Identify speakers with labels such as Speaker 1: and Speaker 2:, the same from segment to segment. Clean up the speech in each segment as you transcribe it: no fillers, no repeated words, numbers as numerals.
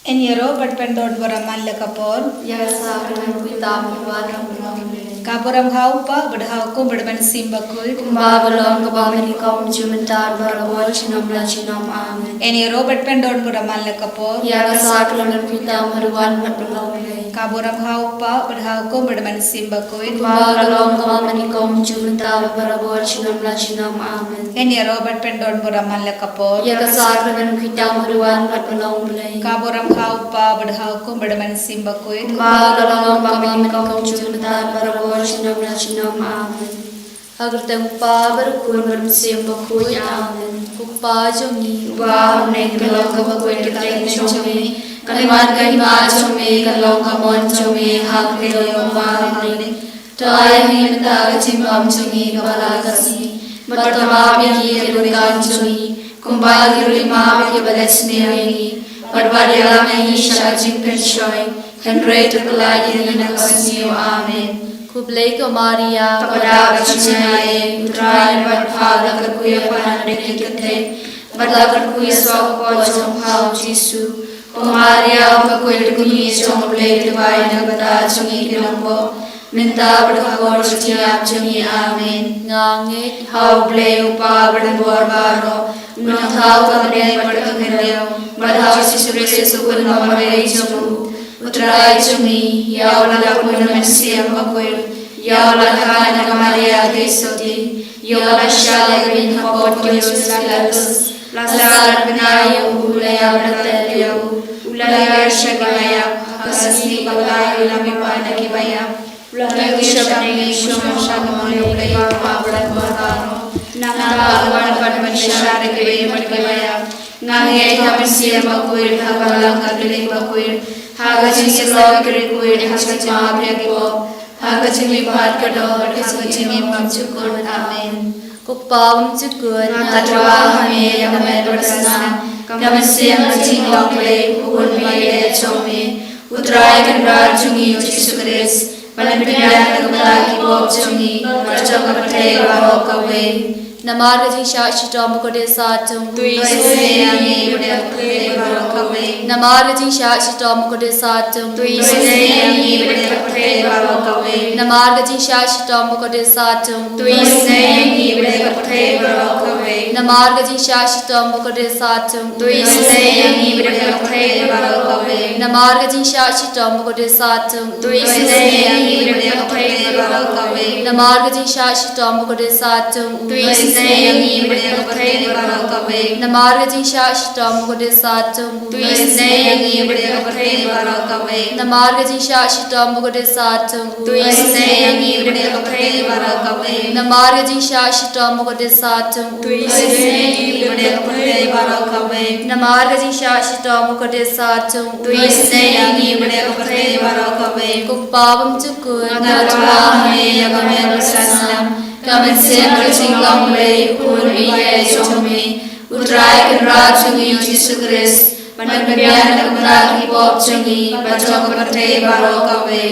Speaker 1: Enyero berpendot beramal lekapor.
Speaker 2: Ya sakral Kynta berwarna
Speaker 1: Kaboram haupa berhaukum berban Bakhuid.
Speaker 2: Kumbabalong kabamani kaum jumentar berawal cinam la cinam amin.
Speaker 1: Enyero berpendot beramal lekapor.
Speaker 2: Ya sakral Kynta berwarna berlauh.
Speaker 1: Kaboram haupa berhaukum berban Bakhuid.
Speaker 2: Kumbabalong kabamani kaum jumentar berawal cinam la cinam amin.
Speaker 1: Enyero berpendot beramal lekapor.
Speaker 2: Ya sakral Kynta berwarna berlauh.
Speaker 1: Kaboram haupa berhaukum berban Bakhuid.
Speaker 2: Kumbabalong kabamani kaum jumentar berawal cinam la cinam amin. Agar tempa berkun bermusim Bakhuid amin. Kupa jongi uba ne kalong Bakhuid kita jongi kalimat kahima jongi kalong kamon jongi hak kelong uba ne tay himta cimbam jongi kabala kasi bertama bagi kelukan jongi kumbal girima bagi balas neri berbadia mehi syajim pershoy Henry terkelai nakasniu amin. Kublai ke Maria pada Jingisynei utrai berhala kerkuya panan dekite berla kerkuya swako jong hau Jisu Maria Bakhuid kunyi jong blai divai nagata jongi kilombo minta berkabor setiap jongi amin ngange hau blai upa berdua baro menang hau kemudian berkengeriau berhau Jisu Kristus kun nomorei jongu utrai jongi ya Allah kun mensiam Bakhuid ya Allah kana Maria Kristus ya Allah shala bin hapot Yesus Kristus lasar benayu ulaya berteliu ulaya syagaya kasih balai lami pada kibaya ulaya syabani syamshagmani ulaya abrat barano nata wan pada syare kebe kibaya ngange hamsiam Bakhuid hagalang kadeli Bakhuid haga Jingisynei-blei haga mabrego haga jimi bhat kador haga jimi mamchukun amin kukpawam chukun natrawa hame yame bersana kamasiam Jingisynei-blei ukun mire chome utrai kanra jungi Jisu Kristus palampidan kagala kibok jungi berjakapatai barokawe Namar Jingisynei Shitomakode Satum
Speaker 1: Tuisnei blei barokawe
Speaker 2: Namar Jingisynei Shitomakode Satum
Speaker 1: Tuisnei blei barokawe
Speaker 2: Namar Jingisynei Shitomakode Satum
Speaker 1: Tuisnei blei barokawe
Speaker 2: Namar Jingisynei Shitomakode Satum
Speaker 1: Tuisnei blei barokawe
Speaker 2: Namar Jingisynei Shitomakode Satum
Speaker 1: Tuisnei blei barokawe
Speaker 2: Namar Jingisynei Shitomakode Satum
Speaker 1: Tuisnei blei barokawe
Speaker 2: Namar Jingisynei Shitomakode Satum
Speaker 1: Tuisnei blei barokawe
Speaker 2: Namar Jingisynei Shitomakode Satum
Speaker 1: Tuisnei blei barokawe
Speaker 2: Namar Jingisynei Shitomakode Satum
Speaker 1: Tuisnei blei barokawe
Speaker 2: Namar Jingisynei Shitomakode Satum
Speaker 1: Tuisnei blei barokawe
Speaker 2: Kukpawam chukun
Speaker 1: natrawa hame yame bersana kamasiam Jingisynei-blei ukun mire chome utrai kanra jungi Jisu Kristus palampidan kagala kibok jungi berjakapatai barokawe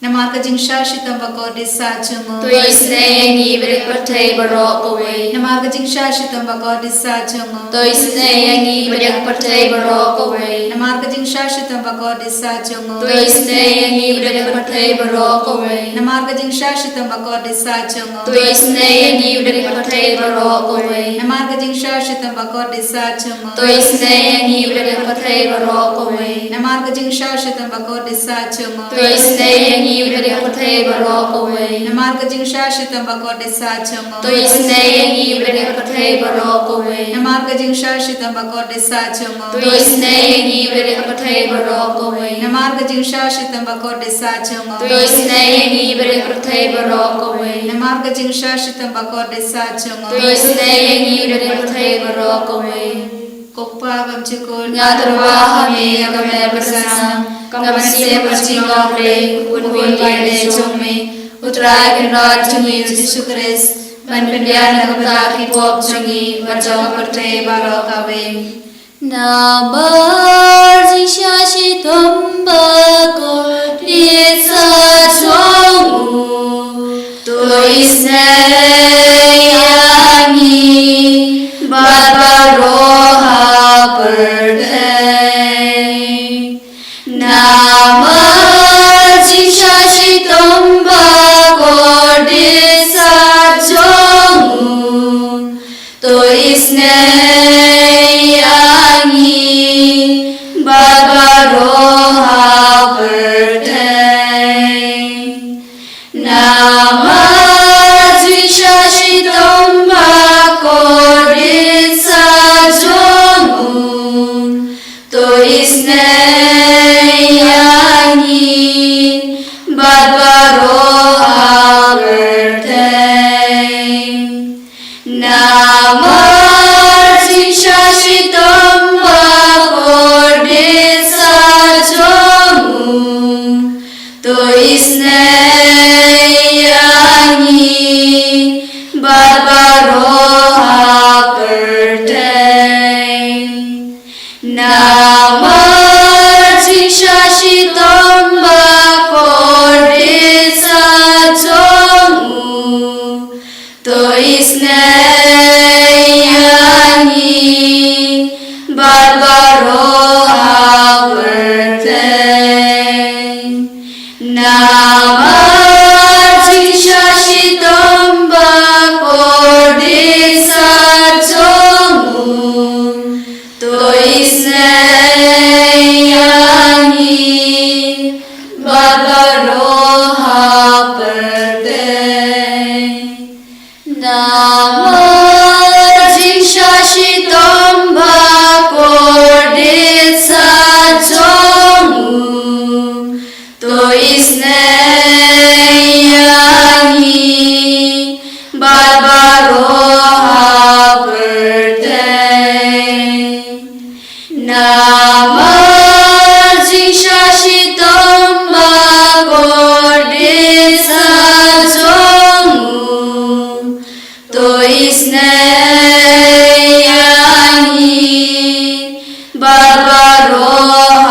Speaker 1: Namar Jingisynei Bakhuid Satum
Speaker 2: Tuisnei berpatai barokawe
Speaker 1: Namar Jingisynei Bakhuid Satum
Speaker 2: Tuisnei berpatai barokawe
Speaker 1: Namar Jingisynei Bakhuid Satum
Speaker 2: Tuisnei berpatai barokawe
Speaker 1: Namar Jingisynei Bakhuid Satum
Speaker 2: Tuisnei berpatai barokawe
Speaker 1: Namar Jingisynei Bakhuid Satum
Speaker 2: Tuisnei berpatai barokawe
Speaker 1: Namar Jingisynei Bakhuid Satum
Speaker 2: Tuisnei berpatai barokawe
Speaker 1: Namar Jingisynei Bakhuid Satum
Speaker 2: Tuisnei berpatai barokawe
Speaker 1: Namar Jingisynei Bakhuid Satum
Speaker 2: Tuisnei berpatai barokawe
Speaker 1: Namar Jingisynei Bakhuid Satum
Speaker 2: Tuisnei berpatai barokawe
Speaker 1: Namar Jingisynei Bakhuid Satum
Speaker 2: Tuisnei berpatai barokawe
Speaker 1: Kukpawam chukun
Speaker 2: natrawa hame yame bersana kamasiam Jingisynei-blei ukun mire chome utrai kanra jungi Jisu Kristus palampidan kagala kibok jungi berjakapatai barokawe Namar Jingisynei Bakhuid Satum Sngi Barbaroha Perdei Nama Jingisynei Kodisa Jongu Toi Sngi Barbaroha Perdei Nama Jingisynei Kodisa Jongu Toi Sngi Barbaroha Perdei Nama Jingisynei Kodisa Jongu Toi Sngi Barbaroha Perdei Nama Jingisynei Kodisa Jongu Toi Sngi Barbaroha Perdei Nama Jingisynei Kodisa Jongu Toi Sngi Barbaroha Perdei Nama Jingisynei Kodisa Jongu Toi Sngi Barbaroha Perdei Nama Jingisynei Kodisa Jongu Toi Sngi Barbaroha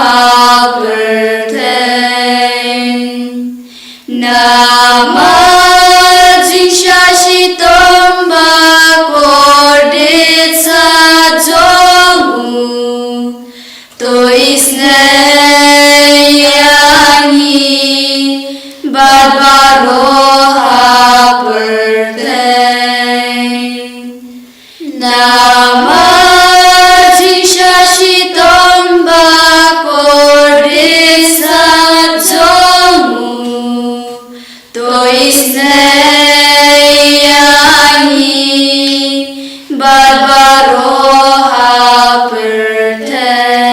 Speaker 2: Perdei Nama Jingisynei Kodisa Jongu Toi Sngi Barbaroha Perdei Nama Jingisynei Kodisa Jongu Toi Sngi Barbaroha Perdei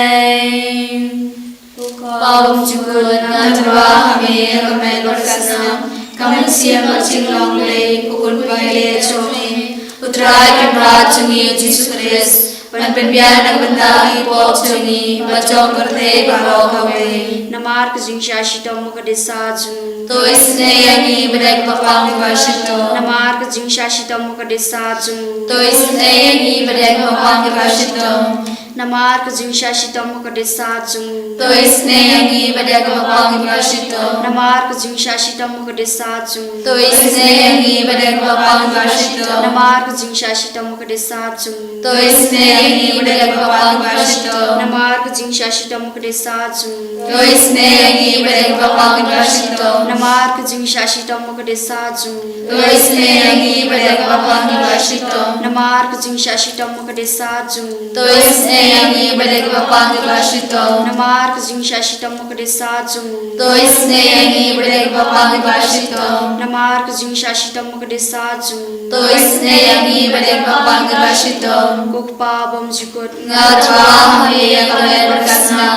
Speaker 2: Paum Jugun Natwa Hame Kamel Berkasna Kamen Siam Jingisynei-blei Ukun Paile Chomi Utrai Kemrat Jungi Ïukharist Penbian Nagbentai Pop Jungi Bacong Pertei Barokawe Namar Jingisynei Kodisa Jongu Toi Sngi Bedek Bapang Bashito Namar Jingisynei Kodisa Jongu Toi Sngi Bedek Bapang Bashito Namar Jingisynei Kodisa Jongu Toi Sngi Bedek Bapang Bashito Namar Jingisynei Kodisa Jongu Toi Sngi Bedek Bapang Bashito Namar Jingisynei Kodisa Jongu Toi Sngi Bedek Bapang Bashito Namar Jingisynei Kodisa Jongu Toi Sngi Bedek Bapang Bashito Namar Jingisynei Kodisa Jongu Toi Sngi Bedek Bapang Bashito Namar Jingisynei Kodisa Jongu Toi Sngi Bedek Bapang Bashito Namar Jingisynei Kodisa Jongu Toi Sngi Bedek Bapang Bashito Namar Jingisynei Kodisa Jongu Toi Sngi Bedek Bapang Bashito Kukpa Bom Jukut Ngatwa Hame Kamel Berkasna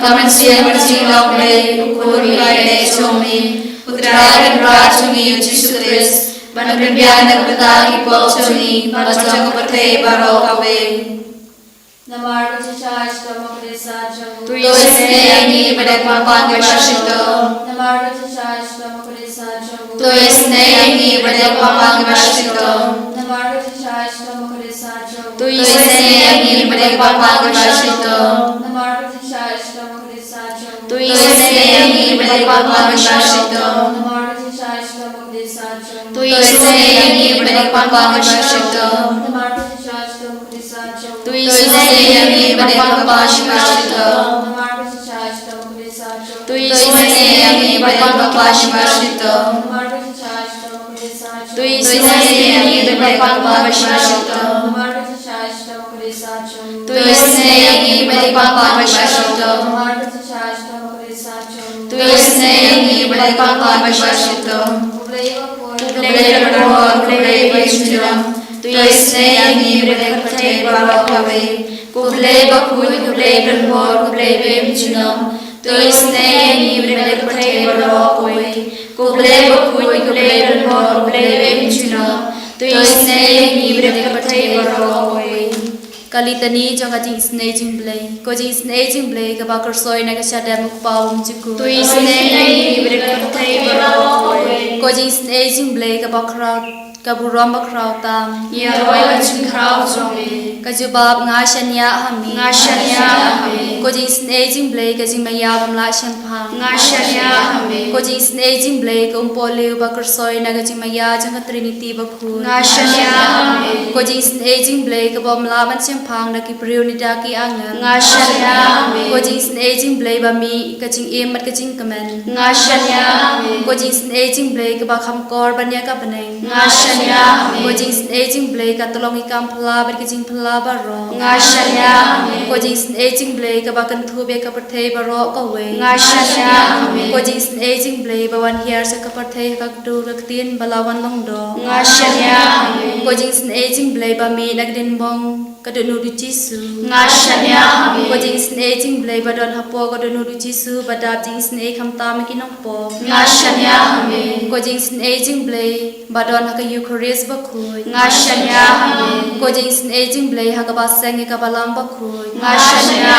Speaker 2: Kamen Siam Jingisynei-blei Ukun Paile Chomi Utrai Kemrat Jungi Ïukharist Penbian Nagbentai Pop Jungi Bacong Pertei Barokawe Namar Jingisynei Kodisa Jongu Toi Sngi Bedek Bapang Bashito Namar Jingisynei Kodisa Jongu Toi Sngi Bedek Bapang Bashito Namar Jingisynei Kodisa Jongu Toi Sngi Bedek Bapang Bashito Namar Jingisynei Kodisa Jongu Toi Sngi Bedek Bapang Bashito Namar Jingisynei Kodisa Jongu Toi Tuisnei balik papa shito. Tuisnei balik papa shito. Tuisnei balik papa shito. Tuisnei balik papa shito. Tuisnei balik papa shito. Tuisnei balik papa shito. Kublai berdoa, kublai berjuang. Tuisnei balik percaya bahawa kublai bakhuid, kublai berdoa, kublai berjuang. Tuisnei balik percaya bahawa kublai bakhuid, kublai berdoa, kublai berjuang. Tuisnei balik percaya bahawa Kalitani jangan Jingisynei-blei, ko Jingisynei-blei ka bakar soy na kasyada mukpawum juku. Tuisnei berkatai berdoa. Ko Jingisynei-blei ka bakar ka buram bakar tam. Ya roy bacun krau zongi. Ka jubab ngashanya hami. Ngashanya hami. Ko Jingisynei-blei ka jingmaya bamla shampang. Ngashanya hami. Ko Jingisynei-blei ka umpoleu bakar soy na ka jingmaya jangka Trinity Bakhuid. Ngashanya hami. Ko Jingisynei-blei ka bamla ban pang na kipriu ni daki angan ngashanya ko Jingisynei-blei ba mi ka jing emat ka jing kamen ngashanya ko Jingisynei-blei ka ba kham kor ban ya ka baneng ngashanya ko Jingisynei-blei ka tolong ikam phla ba ka jing phla ba ro ngashanya ko Jingisynei-blei ka ba kan thu be ka perthei ba ro ka we ngashanya ko Jingisynei-blei ba wan hiar sa ka perthei ka du ka tin balawan long do ngashanya ko Jingisynei-blei ba mi nagdin bong kadunu du Jisu ngashanya ko Jingisynei-blei badon hapo kadunu du Jisu badap Jingisynei khamta me kinong po ngashanya ko Jingisynei-blei badon haka Ïukharist Bakhuid ngashanya ko Jingisynei-blei haka baseng ka balang Bakhuid ngashanya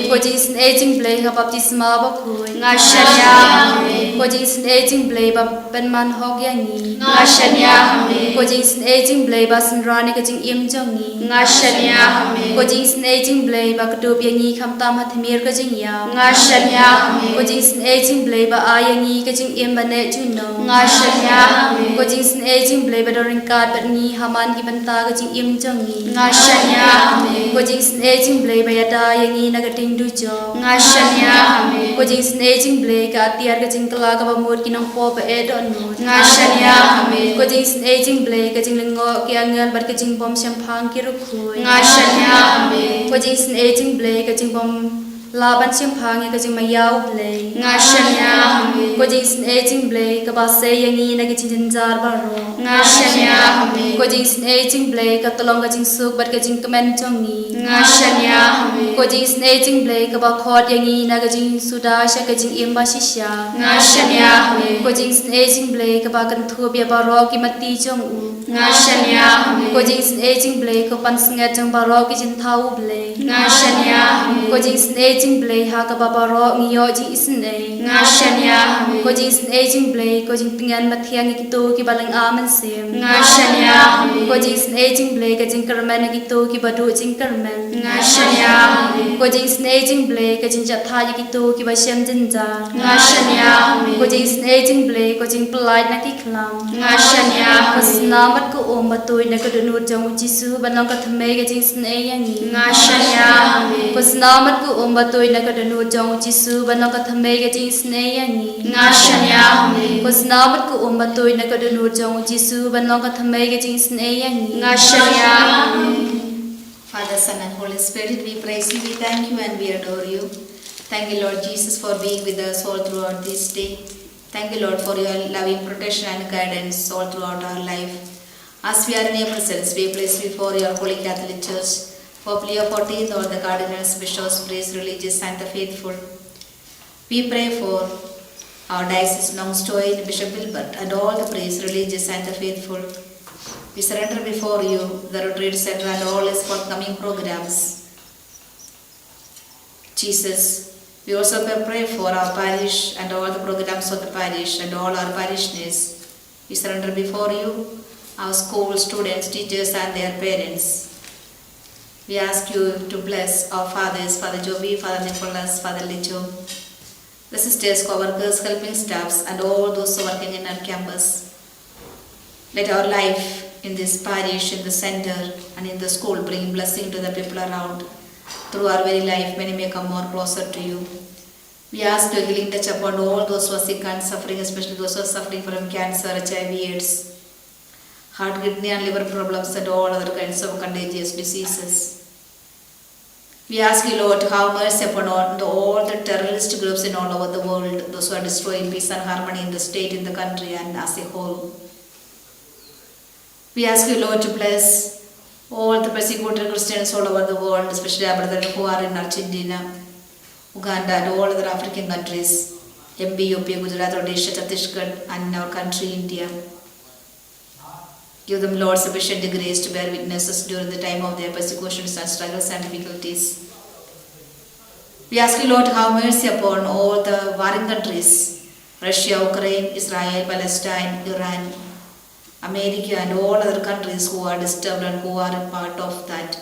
Speaker 2: ko Jingisynei-blei haka baptisma Bakhuid ngashanya ko Jingisynei-blei ba penman hok yangi ngashanya ko Jingisynei-blei ba sinrani ka jing im jongi ngashanya ko Jingisynei-blei ba kadup yangi khamtam hathmir ka jing yaw ngashanya ko Jingisynei-blei ba ayangi ka jing im bane juno ngashanya ko Jingisynei-blei ba doringkat batni haman ki banta ka jing im jongi ngashanya ko Jingisynei-blei ba yada yangi nagating dujo ngashanya ko Jingisynei-blei ka atiar ka jing kala ka bamur kinong po ba edon ngashanya ko Jingisynei-blei ka jing lengo ki angal bar ka jing bom shampang ki rukhuid ngashanya ko Jingisynei-blei ka jing bom laban shampang ka jing mayaw blei ngashanya ko Jingisynei-blei ka base yangi na ka jing janjar baro ngashanya ko Jingisynei-blei ka tolong ka jing suk bar ka jing kemen jongi ngashanya ko Jingisynei-blei ka ba khot yangi na ka jing sudasha ka jing imba shisha ngashanya ko Jingisynei-blei ka ba kan thu bia baro ki mati jong u ngashanya ko Jingisynei-blei ka pan snget jong baro ki jin thau blei ngashanya ko Jingisynei-blei ha ka ba baro ngiyo Jingisynei ngashanya ko Jingisynei-blei ko jing tingan mathiang ki tu ki balang aman sim ngashanya ko Jingisynei-blei ka jing karman ki tu ki badu jing karman ngashanya ko Jingisynei-blei ka jing jatha ki tu ki ba shem jinja ngashanya ko Jingisynei-blei ko jing pelai na ki khlam ngashanya ko sinamat ko batui na ka dunut jong Jisu banong ka thamei ka Jingisynei yangi ngashanya ko sinamat ko batui na ka dunut jong Jisu banong ka thamei ka Jingisynei yangi ngashanya ko sinamat ko batui na ka dunut jong Jisu banong ka thamei ka Jingisynei yangi ngashanya.
Speaker 1: Father, Son and Holy Spirit, we praise you, we thank you and we adore you. Thank you, Lord Jesus, for being with us all throughout this day. Thank you, Lord, for your loving protection and guidance all throughout our life. As we are in your presence, we place before your Holy Catholic Church, Pope Leo XIV, all the cardinals, bishops, priests, religious, and the faithful. We pray for our diocese Longstoy, Bishop Wilbert, and all the priests, religious, and the faithful. We surrender before you the retreat center and all its forthcoming programs. Jesus, we also pray for our parish and all the programs of the parish and all our parishioners. We surrender before you our school students, teachers, and their parents. We ask you to bless our fathers, Father Joby, Father Nicholas, Father Licho, the sisters, co-workers, helping staffs, and all those working in our campus. Let our life in this parish, in the center and in the school bring blessing to the people around. Through our very life, many may come more closer to you. We ask your healing touch upon all those who are sick and suffering, especially those who are suffering from cancer, HIV, AIDS, heart, kidney and liver problems and all other kinds of contagious diseases. We ask you, Lord, to have mercy upon all the terrorist groups in all over the world, those who are destroying peace and harmony in the state, in the country and as a whole. We ask you, Lord, to bless all the persecuted Christians all over the world, especially our brethren who are in Argentina, Uganda and all other African countries, MP, UP, Gujarat, Odisha, Chhattisgarh and in our country, India. Give them, Lord, sufficient grace to bear witnesses during the time of their persecutions and struggles and difficulties. We ask you, Lord, to have mercy upon all the warring countries, Russia, Ukraine, Israel, Palestine, Iran, America and all other countries who are disturbed and who are a part of that.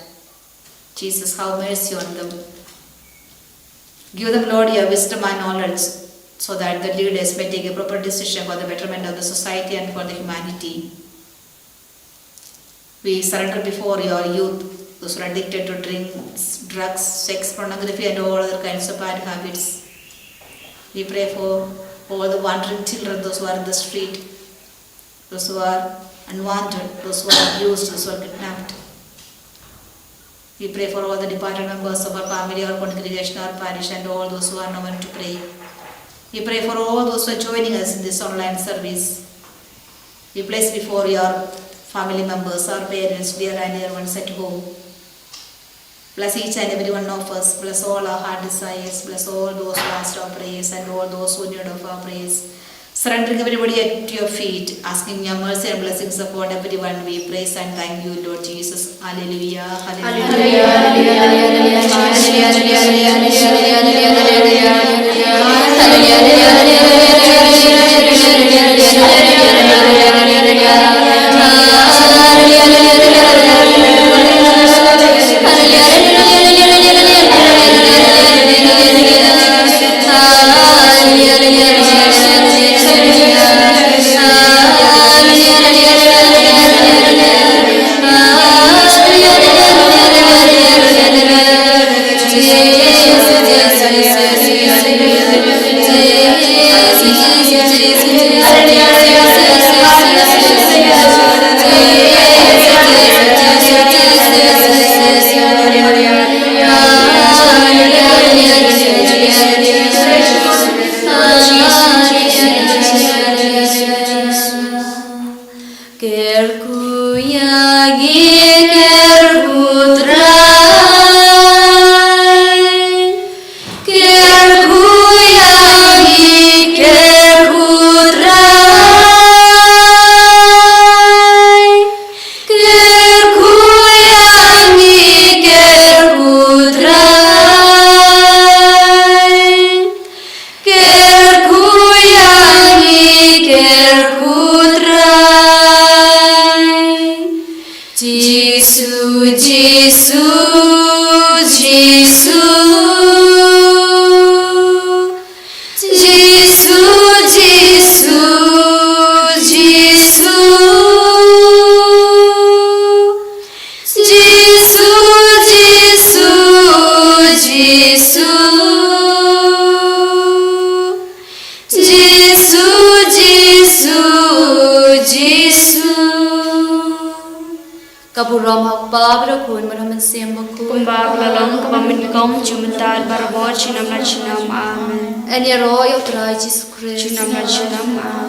Speaker 1: Jesus, have mercy on them. Give them, Lord, your wisdom and knowledge so that the leaders may take a proper decision for the betterment of the society and for the humanity. We surrender before your youth, those who are addicted to drinks, drugs, sex, pornography and all other kinds of bad habits. We pray for all the wandering children, those who are in the street, those who are unwanted, those who are abused, those who are kidnapped. We pray for all the departed members of our family, our congregation, our parish and all those who are known to pray. We pray for all those who are joining us in this online service. We place before your family members, our parents, dear and dear ones at home. Bless each and every one of us. Bless all our heart desires. Bless all those who asked our prayers and all those who need of our prayers. Surrendering everybody at your feet, asking your mercy and blessings upon everyone. We praise and thank you, Lord Jesus. Hallelujah. Hallelujah.
Speaker 2: Kaburam hakpa berakun manaman siam bakhuid.
Speaker 3: Kumbak lalong kapamin kong jumental barabot chinam na chinam amen.
Speaker 2: And your royal Christ Jesus Christ.
Speaker 3: Chinam na chinam amen.